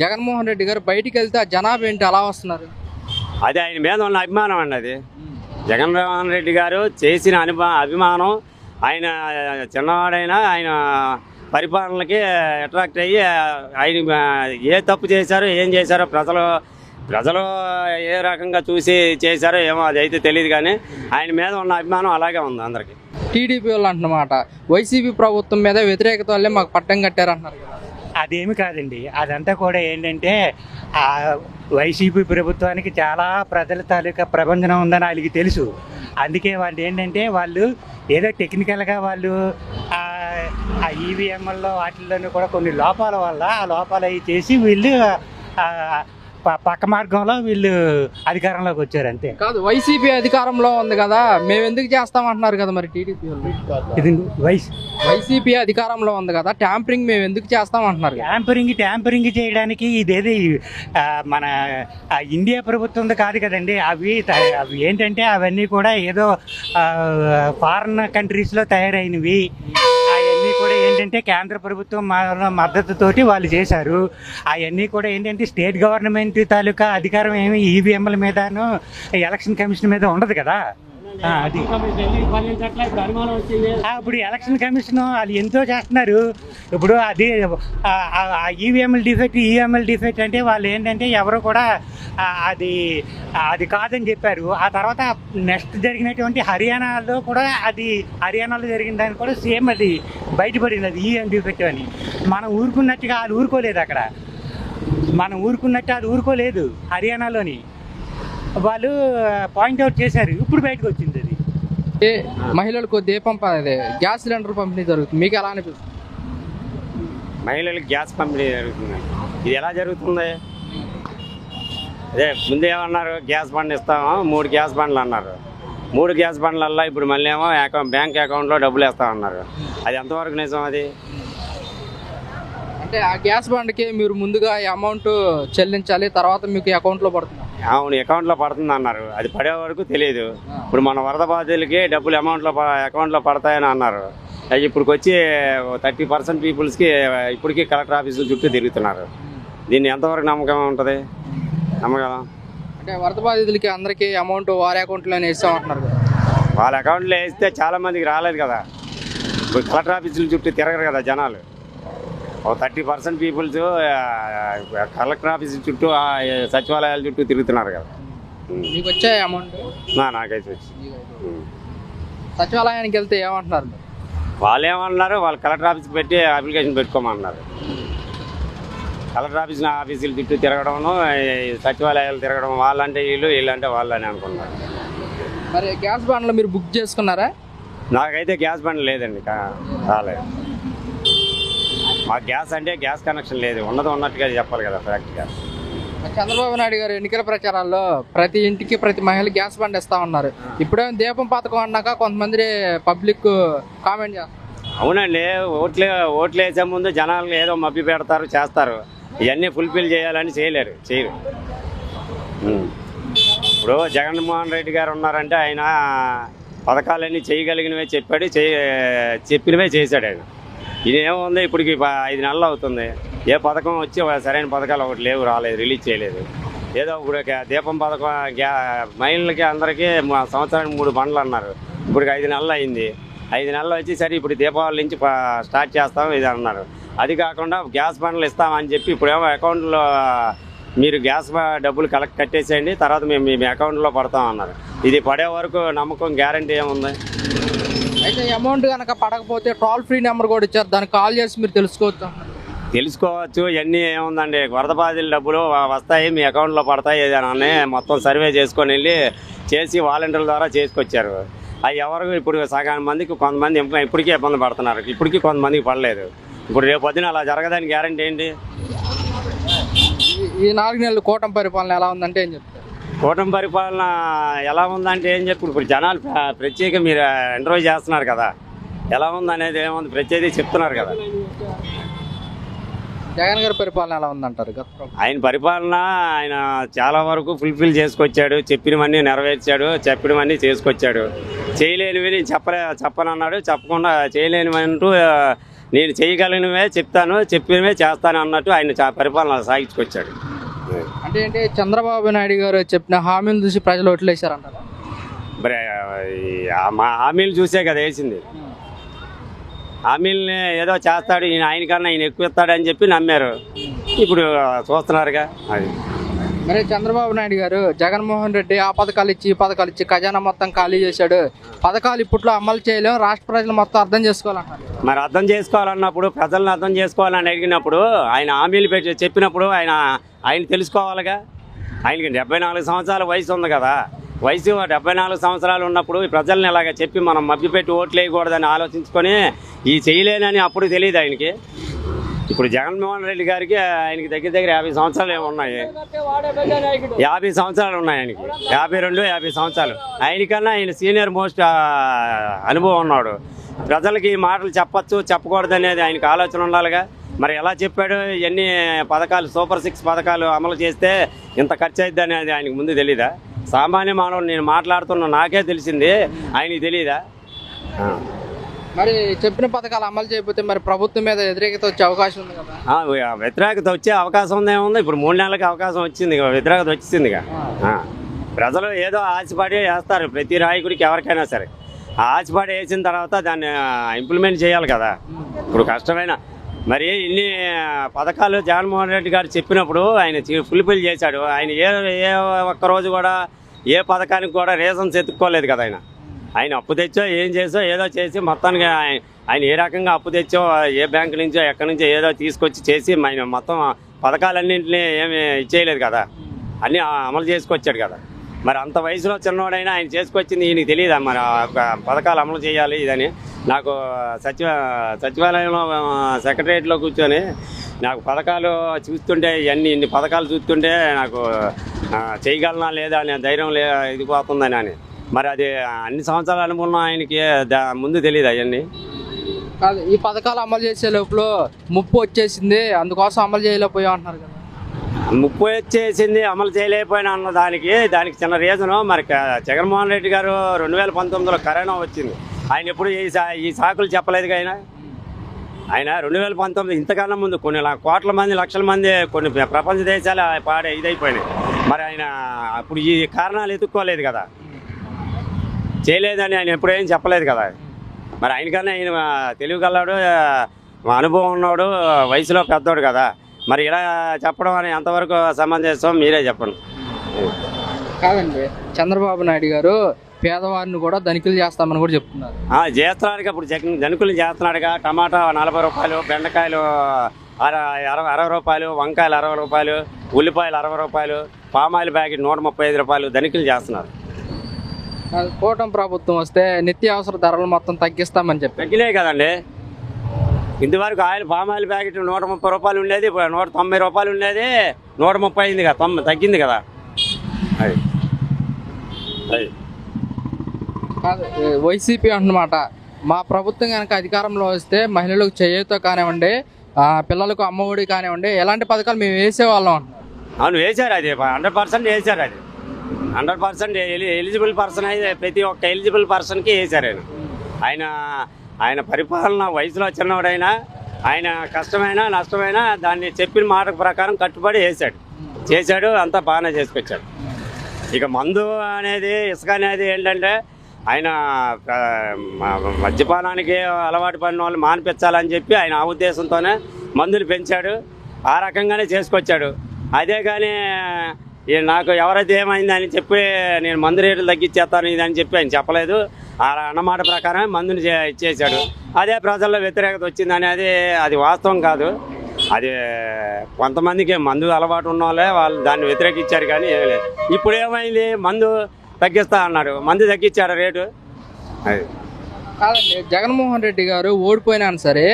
జగన్మోహన్ రెడ్డి గారు బయటికి వెళ్తే ఆ జనాభా ఏంటి అలా వస్తున్నారు? అది ఆయన మీద ఉన్న అభిమానం అండి. అది జగన్మోహన్ రెడ్డి గారు చేసిన అభిమానం. ఆయన చిన్నవాడైనా ఆయన పరిపాలనకి అట్రాక్ట్ అయ్యి ఆయన ఏ తప్పు చేశారో ఏం చేశారో ప్రజలు ఏ రకంగా చూసి చేశారో ఏమో అది అయితే తెలియదు, కానీ ఆయన మీద ఉన్న అభిమానం అలాగే ఉంది అందరికి. టీడీపీ వాళ్ళు అంటున్నమాట వైసీపీ ప్రభుత్వం మీద వ్యతిరేకత వల్లే మాకు పట్టం కట్టారంటున్నారు కదా. అదేమి కాదండి, అదంతా కూడా ఏంటంటే ఆ వైసీపీ ప్రభుత్వానికి చాలా ప్రజల తాలూకా ప్రబంధనం ఉందని వాళ్ళకి తెలుసు. అందుకే వాళ్ళు ఏంటంటే వాళ్ళు ఏదో టెక్నికల్గా వాళ్ళు ఆ ఈవీఎంల్లో వాటిల్లోనూ కూడా కొన్ని లోపాల వల్ల ఆ లోపాలు అవి చేసి వీళ్ళు పక్క మార్గంలో వీళ్ళు అధికారంలోకి వచ్చారు అంతే. కాదు, వైసీపీ అధికారంలో ఉంది కదా, మేము ఎందుకు చేస్తామంటున్నారు కదా మరి టీడీపీ వాళ్ళు. ఇది వైసీపీ అధికారంలో ఉంది కదా, ట్యాంపరింగ్ మేము ఎందుకు చేస్తామంటున్నారు. ట్యాంపరింగ్ చేయడానికి ఇదేది మన ఇండియా ప్రభుత్వం కాదు కదండి. అవి ఏంటంటే అవన్నీ కూడా ఏదో ఫారిన్ కంట్రీస్లో తయారైనవి. అవన్నీ కూడా ఏంటంటే కేంద్ర ప్రభుత్వం మద్దతుతోటి వాళ్ళు చేశారు. అవన్నీ కూడా ఏంటంటే స్టేట్ గవర్నమెంట్ తాలూకా అధికారం ఏమి ఈవీఎంల మీదను ఎలక్షన్ కమిషన్ మీద ఉండదు కదా. అది ఇప్పుడు ఎలక్షన్ కమిషన్ వాళ్ళు ఎంతో చేస్తున్నారు. ఇప్పుడు అది ఈవీఎంఎల్ డిఫెక్ట్ అంటే వాళ్ళు ఏంటంటే ఎవరు కూడా అది కాదని చెప్పారు. ఆ తర్వాత నెక్స్ట్ జరిగినటువంటి హర్యానాలో కూడా హర్యానాలో జరిగిన దానికి కూడా సేమ్ అది బయటపడింది, అది ఈవీఎం డిఫెక్ట్ అని. మనం ఊరుకున్నట్టుగా వాళ్ళు ఊరుకోలేదు. అక్కడ మనం ఊరుకున్నట్టు వాళ్ళు ఊరుకోలేదు. హర్యానాలోని వాళ్ళు పాయింట్అవుట్ చేశారు, ఇప్పుడు బయటకు వచ్చింది. అది మహిళలకు దీపం గ్యాస్ సిలిండర్ పంపిణీ జరుగుతుంది, మీకు ఎలా అనిపిస్తుంది? మహిళలకు గ్యాస్ పంపిణీ జరుగుతుంది, ఇది ఎలా జరుగుతుంది? అదే ముందు ఏమన్నారు, గ్యాస్ బండ్ ఇస్తాము, 3 గ్యాస్ బండ్లు అన్నారు. 3 గ్యాస్ బండ్లల్లో ఇప్పుడు మళ్ళీ ఏమో బ్యాంక్ అకౌంట్లో డబ్బులు వేస్తామన్నారు. అది ఎంతవరకు నిజం? అది అంటే ఆ గ్యాస్ బండ్కి మీరు ముందుగా అమౌంట్ చెల్లించాలి, తర్వాత మీకు అకౌంట్లో పడుతుంది. అవును, అకౌంట్లో పడుతుంది అన్నారు. అది పడే వరకు తెలియదు. ఇప్పుడు మన వరద బాధితులకి డబ్బులు అకౌంట్లో పడతాయని అన్నారు. ఇప్పుడు వచ్చి 30% పీపుల్స్కి ఇప్పటికీ కలెక్టర్ ఆఫీసుల చుట్టూ తిరుగుతున్నారు. దీన్ని ఎంతవరకు నమ్మకం ఉంటుంది? నమ్మగలం అంటే వరద బాధితులకి అందరికీ అమౌంట్ వారి అకౌంట్లోనే వేస్తామంటున్నారు కదా. వాళ్ళ అకౌంట్లో వేస్తే చాలామందికి రాలేదు కదా. ఇప్పుడు కలెక్టర్ ఆఫీసుల చుట్టూ తిరగరు కదా జనాలు. 30% పీపుల్స్ కలెక్టర్ ఆఫీస్ చుట్టూ సచివాలయాల చుట్టూ తిరుగుతున్నారు కదా. మీకు వచ్చాయి అమౌంట్? నాకైతే వచ్చింది. సచివాలయానికి వెళ్తే ఏమంటున్నారు? వాళ్ళు ఏమన్నారు, వాళ్ళు కలెక్టర్ ఆఫీస్కి పెట్టి అప్లికేషన్ పెట్టుకోమన్నారు. కలెక్టర్ ఆఫీసుల చుట్టూ తిరగడం, సచివాలయాలు తిరగడం, వాళ్ళంటే వీళ్ళంటే వాళ్ళని అనుకున్నారు. మరి గ్యాస్ బండ్లు మీరు బుక్ చేసుకున్నారా? నాకైతే గ్యాస్ బండ్ లేదండి, రాలేదు. మాకు గ్యాస్ అంటే గ్యాస్ కనెక్షన్ లేదు. ఉన్నట్టుగా చెప్పాలి కదా ఫ్యాక్టరీగా. చంద్రబాబు నాయుడు గారు ఎన్నికల ప్రచారాల్లో ప్రతి ఇంటికి ప్రతి మహిళ గ్యాస్ బండ్ ఇస్తా ఉన్నారు. ఇప్పుడేమో దీపం పథకం అన్నాక కొంతమంది పబ్లిక్ కామెంట్ చేస్తారు. అవునండి, ఓట్లు వేసే ముందు జనాలు ఏదో మభ్య పెడతారు, చేస్తారు. ఇవన్నీ ఫుల్ఫిల్ చేయాలని చేయరు. ఇప్పుడు జగన్మోహన్ రెడ్డి గారు ఉన్నారంటే ఆయన పథకాలన్నీ చేయగలిగినవే చెప్పాడు, చెప్పినవే చేశాడు ఆయన. ఇదేముంది, ఇప్పటికి 5 నెలలు అవుతుంది. ఏ పథకం వచ్చి సరైన పథకాలు ఒకటి లేవు, రాలేదు, రిలీజ్ చేయలేదు. ఏదో ఇప్పుడు దీపం పథకం మహిళలకి అందరికీ సంవత్సరానికి 3 బండ్లు అన్నారు. ఇప్పటికి 5 నెలలు అయింది. 5 నెలలు వచ్చి సరే ఇప్పుడు దీపావళి నుంచి స్టార్ట్ చేస్తాం ఇది అన్నారు. అది కాకుండా గ్యాస్ బండ్లు ఇస్తామని చెప్పి ఇప్పుడేమో అకౌంట్లో మీరు గ్యాస్ డబ్బులు కట్టేసేయండి, తర్వాత మేము మీ అకౌంట్లో పడతాం అన్నారు. ఇది పడే వరకు నమ్మకం గ్యారంటీ ఏముంది? అయితే అమౌంట్ కనుక పడకపోతే టోల్ ఫ్రీ నెంబర్ కూడా ఇచ్చారు, దానికి కాల్ చేసి మీరు తెలుసుకోవచ్చు. ఇవన్నీ ఏముందండి, వరద బాధితుల డబ్బులు వస్తాయి, మీ అకౌంట్లో పడతాయి అని మొత్తం సర్వే చేసుకొని వెళ్ళి చేసి వాలంటీర్ల ద్వారా చేసుకొచ్చారు. అవి ఎవరు ఇప్పుడు సగం మందికి కొంతమంది ఇప్పటికీ ఇబ్బంది పడుతున్నారు, ఇప్పటికీ కొంతమందికి పడలేదు. ఇప్పుడు రేపు పొద్దున అలా జరగదని గ్యారంటీ ఏంటి? ఈ 4 నెలలు కూటమి పరిపాలన ఎలా ఉందంటే ఏం చెప్తారు? కూటమి పరిపాలన ఎలా ఉందంటే ఏం చెప్పు. ఇప్పుడు జనాలు ప్రత్యేక మీరు ఇంటర్వ్యూ చేస్తున్నారు కదా, ఎలా ఉందనేది ఏముంది ప్రత్యేక చెప్తున్నారు కదా. జగన్ గారి పరిపాలన ఎలా ఉందంటారు? ఆయన పరిపాలన ఆయన చాలా వరకు ఫుల్ఫిల్ చేసుకొచ్చాడు, చెప్పినవన్నీ నెరవేర్చాడు, చెప్పినవన్నీ చేసుకొచ్చాడు. చేయలేనివి చెప్పనన్నాడు, చెప్పకుండా చేయలేనివంటూ నేను చేయగలిగినవే చెప్తాను, చెప్పినవే చేస్తాను అన్నట్టు ఆయన పరిపాలన సాగించుకొచ్చాడు. అంటే ఏంటి చంద్రబాబు నాయుడు గారు చెప్పిన హామీలు చూసి ప్రజలు ఓట్లు వేశారంటారా? మరి మా హామీలు చూసే కదా వేసింది. హామీలని ఏదో చేస్తాడు ఈయన, ఆయనకన్నా ఈయన ఎక్కువ ఇస్తాడని చెప్పి నమ్మారు. ఇప్పుడు చూస్తున్నారుగా అది. మరి చంద్రబాబు నాయుడు గారు జగన్మోహన్ రెడ్డి ఆ పథకాలు ఇచ్చి ఈ పథకాలు ఇచ్చి ఖజానా మొత్తం ఖాళీ చేశాడు, పథకాలు ఇప్పట్లో అమలు చేయలేము, రాష్ట్ర ప్రజలు మొత్తం అర్థం చేసుకోవాలన్నారు. మరి అర్థం చేసుకోవాలన్నప్పుడు, ప్రజలను అర్థం చేసుకోవాలని అడిగినప్పుడు, ఆయన హామీలు పెట్టి చెప్పినప్పుడు ఆయన తెలుసుకోవాలిగా. ఆయనకి 74 సంవత్సరాల వయసు ఉంది కదా. వయసు 74 సంవత్సరాలు ఉన్నప్పుడు ఈ ప్రజల్ని ఇలాగ చెప్పి మనం మభ్యపెట్టి ఓట్లు వేయకూడదని ఆలోచించుకొని ఈ చేయలేనని అప్పుడు తెలియదు ఆయనకి. ఇప్పుడు జగన్మోహన్ రెడ్డి గారికి ఆయనకి దగ్గర దగ్గర 50 సంవత్సరాలు ఏమి ఉన్నాయి, 50 సంవత్సరాలు ఉన్నాయి ఆయనకి, 52-50 సంవత్సరాలు. ఆయనకన్నా ఆయన సీనియర్ మోస్ట్ అనుభవం ఉన్నాడు. ప్రజలకి ఈ మాటలు చెప్పచ్చు చెప్పకూడదు అనేది ఆయనకి ఆలోచన ఉండాలిగా. మరి ఎలా చెప్పాడు? ఎన్ని పథకాలు, సూపర్ 6 పథకాలు అమలు చేస్తే ఇంత ఖర్చు అవుద్ది అనేది ఆయనకు ముందు తెలీదా? సామాన్య మానవుడు నేను మాట్లాడుతున్నా నాకే తెలిసింది, ఆయనకి తెలీదా? మరి చెప్పిన పథకాలు అమలు చేయకపోతే మరి ప్రభుత్వం మీద వ్యతిరేకత వచ్చే అవకాశం ఉంది కదా? వ్యతిరేకత వచ్చే అవకాశం ఉందేముంది? ఇప్పుడు 3 నెలలకు అవకాశం వచ్చింది, వ్యతిరేకత వచ్చిందిగా. ప్రజలు ఏదో ఆశపడి వేస్తారు ప్రతి నాయకుడికి, ఎవరికైనా సరే. ఆ ఆశపడి వేసిన తర్వాత దాన్ని ఇంప్లిమెంట్ చేయాలి కదా. ఇప్పుడు కష్టమైన మరి ఇన్ని పథకాలు జగన్మోహన్ రెడ్డి గారు చెప్పినప్పుడు ఆయన ఫుల్ఫిల్ చేశాడు. ఆయన ఏ ఒక్కరోజు కూడా ఏ పథకానికి కూడా రీజన్స్ ఎత్తుక్కోలేదు కదా. ఆయన అప్పు తెచ్చో ఏం చేసో ఏదో చేసి మొత్తానికి ఆయన ఏ రకంగా అప్పు తెచ్చో ఏ బ్యాంకు నుంచో ఎక్కడి నుంచో ఏదో తీసుకొచ్చి చేసి ఆయన మొత్తం పథకాలన్నింటినీ ఏమి ఇచ్చేయలేదు కదా, అన్నీ అమలు చేసుకొచ్చాడు కదా. మరి అంత వయసులో చిన్నవాడైనా ఆయన చేసుకొచ్చింది ఈయనకి తెలియదా మరి పథకాలు అమలు చేయాలి ఇదని? నాకు సచివాలయంలో సెక్రటరియట్లో కూర్చొని నాకు పథకాలు చూస్తుంటే ఇన్ని పథకాలు చూస్తుంటే నాకు చేయగలనా లేదా అనే ధైర్యం ఇది పోతుందని అని. మరి అది అన్ని సంవత్సరాల అనుభవం ఆయనకి ముందు తెలియదు అవన్నీ. కాదు, ఈ పథకాలు అమలు చేసే లోపల ముప్పు వచ్చేసింది, అందుకోసం అమలు చేయలేకపోయాం అంటున్నారు కదా. ముప్పు వచ్చేసింది, అమలు చేయలేకపోయినా అన్న దానికి చిన్న రీజను. మరి జగన్మోహన్ రెడ్డి గారు 2019లో కరోనా వచ్చింది, ఆయన ఎప్పుడు ఈ సాకులు చెప్పలేదు. ఆయన 2019 ఇంతకన్నా ముందు కొన్ని కోట్ల మంది, లక్షల మంది, కొన్ని ప్రపంచ దేశాలు ఇదైపోయినాయి. మరి ఆయన అప్పుడు ఈ కారణాలు ఎత్తుక్కోలేదు కదా, చేయలేదని ఆయన ఎప్పుడేం చెప్పలేదు కదా. మరి ఆయనకన్నా ఆయన తెలివిగలవాడు, అనుభవం ఉన్నాడు, వయసులో పెద్దోడు కదా. మరి ఇలా చెప్పడం అని ఎంతవరకు సమంజసం మీరే చెప్పండి. కాదండి, చంద్రబాబు నాయుడు గారు పేదవారిని కూడా ధనికులు చేస్తామని కూడా చెప్తున్నారు. చేస్తున్నాడుగా, ఇప్పుడు ధనికులు చేస్తున్నాడుగా. టమాటా 40 రూపాయలు, బెండకాయలు 60 రూపాయలు, వంకాయలు 60 రూపాయలు, ఉల్లిపాయలు 60 రూపాయలు, పామాయిల్ ప్యాకెట్ 135 రూపాయలు ధనికులు చేస్తున్నారు. కూటమి ప్రభుత్వం వస్తే నిత్యావసర ధరలు మొత్తం తగ్గిస్తామని చెప్పి తగ్గినాయి కదండి. ఇంతవరకు పామాయిల్ ప్యాకెట్ 130 రూపాయలు ఉండేది, 190 రూపాయలు ఉండేది, 130 అయింది కదా, తగ్గింది కదా. అది వైసీపీ అంటున్నమాట, మా ప్రభుత్వం కనుక అధికారంలో వస్తే మహిళలకు చేయూత కానివ్వండి, పిల్లలకు అమ్మఒడి కానివ్వండి, ఎలాంటి పథకాలు మేము వేసేవాళ్ళం అంటున్నారు. అవును, వేశారు. అది 100% వేశారు. అది 100% ఎలిజిబుల్ పర్సన్ అయితే ప్రతి ఒక్క ఎలిజిబుల్ పర్సన్కి వేశారు. ఆయన పరిపాలన వయసులో చిన్నవాడైనా, ఆయన కష్టమైనా నష్టమైనా దాన్ని చెప్పిన మాట ప్రకారం కట్టుబడి చేశాడు, అంతా బాగానే చేసుకొచ్చాడు. ఇక మందు అనేది, ఇసుక అనేది ఏంటంటే ఆయన మద్యపానానికి అలవాటు పడిన వాళ్ళు మానిపించాలని చెప్పి ఆయన ఆ ఉద్దేశంతోనే మందులు పెంచాడు, ఆ రకంగానే చేసుకొచ్చాడు. అదే కానీ నాకు ఎవరైతే ఏమైంది అని చెప్పి నేను మందు రేట్లు తగ్గించేస్తాను ఇది అని చెప్పి ఆయన చెప్పలేదు. ఆ అన్నమాట ప్రకారమే మందుని ఇచ్చేసాడు. అదే ప్రజల్లో వ్యతిరేకత వచ్చింది అనేది అది వాస్తవం కాదు. అది కొంతమందికి మందు అలవాటు ఉన్న వాళ్ళే వాళ్ళు దాన్ని వ్యతిరేకించారు, కానీ ఏం లేదు. ఇప్పుడు ఏమైంది, మందు తగ్గిస్తా అన్నాడు, మందు తగ్గించాడు రేటు. అది కాదండి, జగన్మోహన్ రెడ్డి గారు ఓడిపోయినా సరే